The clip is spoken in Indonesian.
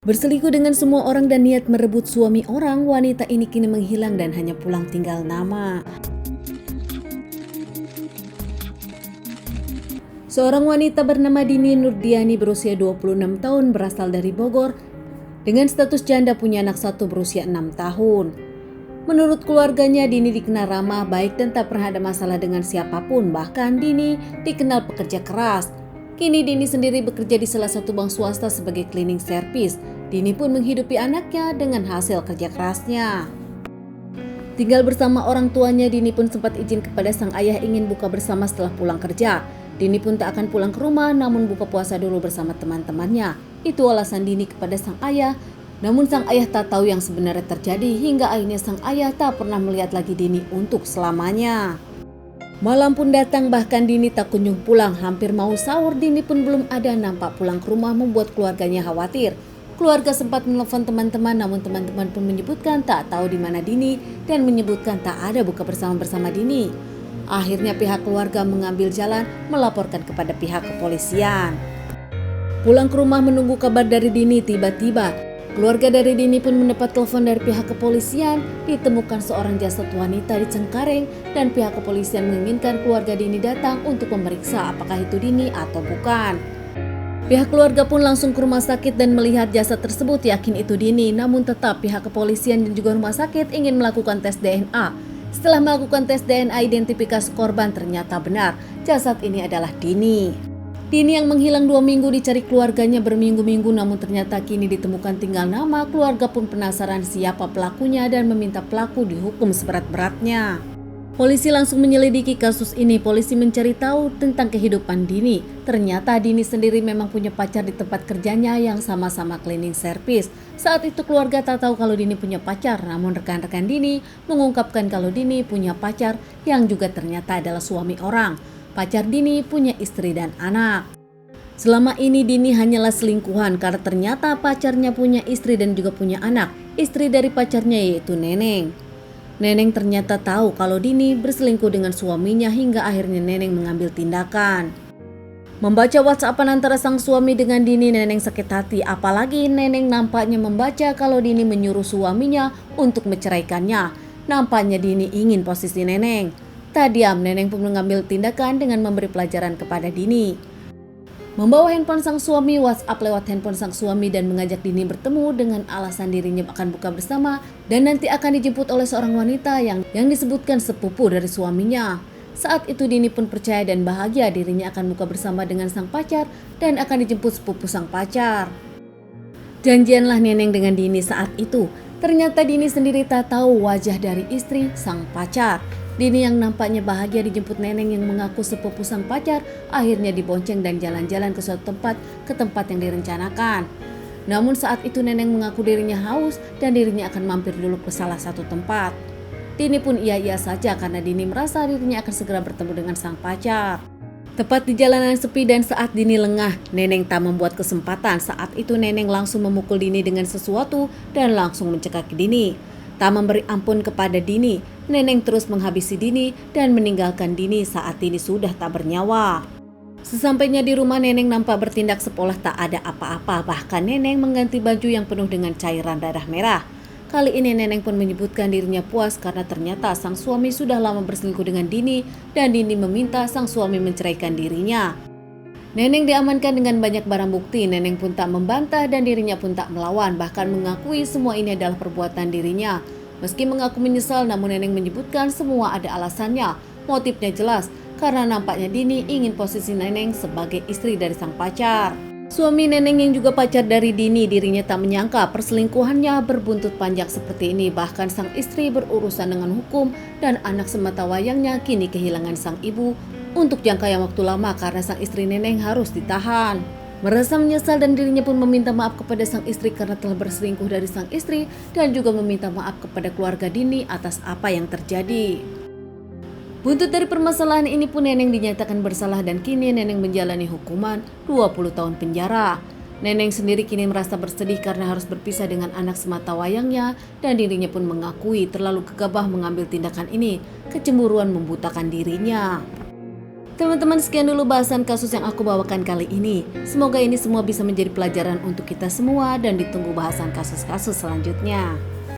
Berselingkuh dengan semua orang dan niat merebut suami orang, wanita ini kini menghilang dan hanya pulang tinggal nama. Seorang wanita bernama Dini Nurdiani berusia 26 tahun berasal dari Bogor dengan status janda punya anak satu berusia 6 tahun. Menurut keluarganya, Dini dikenal ramah, baik dan tak pernah ada masalah dengan siapapun. Bahkan Dini dikenal pekerja keras. Kini Dini sendiri bekerja di salah satu bank swasta sebagai cleaning service. Dini pun menghidupi anaknya dengan hasil kerja kerasnya. Tinggal bersama orang tuanya, Dini pun sempat izin kepada sang ayah ingin buka bersama setelah pulang kerja. Dini pun tak akan pulang ke rumah, namun buka puasa dulu bersama teman-temannya. Itu alasan Dini kepada sang ayah. Namun sang ayah tak tahu yang sebenarnya terjadi hingga akhirnya sang ayah tak pernah melihat lagi Dini untuk selamanya. Malam pun datang, bahkan Dini tak kunjung pulang. Hampir mau sahur, Dini pun belum ada nampak pulang ke rumah, membuat keluarganya khawatir. Keluarga sempat menelpon teman-teman, namun teman-teman pun menyebutkan tak tahu di mana Dini dan menyebutkan tak ada buka bersama Dini. Akhirnya pihak keluarga mengambil jalan melaporkan kepada pihak kepolisian. Pulang ke rumah menunggu kabar dari Dini, tiba-tiba keluarga dari Dini pun mendapat telepon dari pihak kepolisian. Ditemukan seorang jasad wanita di Cengkareng dan pihak kepolisian menginginkan keluarga Dini datang untuk memeriksa apakah itu Dini atau bukan. Pihak keluarga pun langsung ke rumah sakit dan melihat jasad tersebut, yakin itu Dini. Namun tetap pihak kepolisian dan juga rumah sakit ingin melakukan tes DNA. Setelah melakukan tes DNA identifikasi korban, ternyata benar jasad ini adalah Dini. Dini yang menghilang 2 minggu dicari keluarganya berminggu-minggu, namun ternyata kini ditemukan tinggal nama. Keluarga pun penasaran siapa pelakunya dan meminta pelaku dihukum seberat-beratnya. Polisi langsung menyelidiki kasus ini. Polisi mencari tahu tentang kehidupan Dini. Ternyata Dini sendiri memang punya pacar di tempat kerjanya yang sama-sama cleaning service. Saat itu keluarga tak tahu kalau Dini punya pacar, namun rekan-rekan Dini mengungkapkan kalau Dini punya pacar yang juga ternyata adalah suami orang. Pacar Dini punya istri dan anak. Selama ini Dini hanyalah selingkuhan karena ternyata pacarnya punya istri dan juga punya anak. Istri dari pacarnya yaitu Neneng. Neneng ternyata tahu kalau Dini berselingkuh dengan suaminya hingga akhirnya Neneng mengambil tindakan. Membaca WhatsAppan antara sang suami dengan Dini, Neneng sakit hati. Apalagi Neneng nampaknya membaca kalau Dini menyuruh suaminya untuk menceraikannya. Nampaknya Dini ingin posisi Neneng. Tak diam, Neneng pun mengambil tindakan dengan memberi pelajaran kepada Dini. Membawa handphone sang suami, WhatsApp lewat handphone sang suami dan mengajak Dini bertemu dengan alasan dirinya akan buka bersama dan nanti akan dijemput oleh seorang wanita yang disebutkan sepupu dari suaminya. Saat itu Dini pun percaya dan bahagia dirinya akan buka bersama dengan sang pacar dan akan dijemput sepupu sang pacar. Janjianlah Neneng dengan Dini saat itu. Ternyata Dini sendiri tak tahu wajah dari istri sang pacar. Dini yang nampaknya bahagia dijemput Neneng yang mengaku sepupu sang pacar, akhirnya dibonceng dan jalan-jalan ke suatu tempat yang direncanakan. Namun saat itu Neneng mengaku dirinya haus dan dirinya akan mampir dulu ke salah satu tempat. Dini pun iya-iya saja karena Dini merasa dirinya akan segera bertemu dengan sang pacar. Tepat di jalanan sepi dan saat Dini lengah, Neneng tak membuat kesempatan. Saat itu Neneng langsung memukul Dini dengan sesuatu dan langsung mencekik Dini. Tak memberi ampun kepada Dini, Neneng terus menghabisi Dini dan meninggalkan Dini saat Dini sudah tak bernyawa. Sesampainya di rumah, Neneng nampak bertindak seolah tak ada apa-apa. Bahkan Neneng mengganti baju yang penuh dengan cairan darah merah. Kali ini Neneng pun menyebutkan dirinya puas karena ternyata sang suami sudah lama berselingkuh dengan Dini dan Dini meminta sang suami menceraikan dirinya. Neneng diamankan dengan banyak barang bukti. Neneng pun tak membantah dan dirinya pun tak melawan, bahkan mengakui semua ini adalah perbuatan dirinya. Meski mengaku menyesal, namun Neneng menyebutkan semua ada alasannya. Motifnya jelas, karena nampaknya Dini ingin posisi Neneng sebagai istri dari sang pacar. Suami Neneng yang juga pacar dari Dini, dirinya tak menyangka perselingkuhannya berbuntut panjang seperti ini. Bahkan sang istri berurusan dengan hukum dan anak sematawayangnya kini kehilangan sang ibu untuk jangka yang waktu lama karena sang istri Neneng harus ditahan. Merasa menyesal dan dirinya pun meminta maaf kepada sang istri karena telah berselingkuh dari sang istri dan juga meminta maaf kepada keluarga Dini atas apa yang terjadi. Buntut dari permasalahan ini pun Neneng dinyatakan bersalah dan kini Neneng menjalani hukuman 20 tahun penjara. Neneng sendiri kini merasa bersedih karena harus berpisah dengan anak sematawayangnya dan dirinya pun mengakui terlalu gegabah mengambil tindakan ini. Kecemburuan membutakan dirinya. Teman-teman, sekian dulu bahasan kasus yang aku bawakan kali ini. Semoga ini semua bisa menjadi pelajaran untuk kita semua dan ditunggu bahasan kasus-kasus selanjutnya.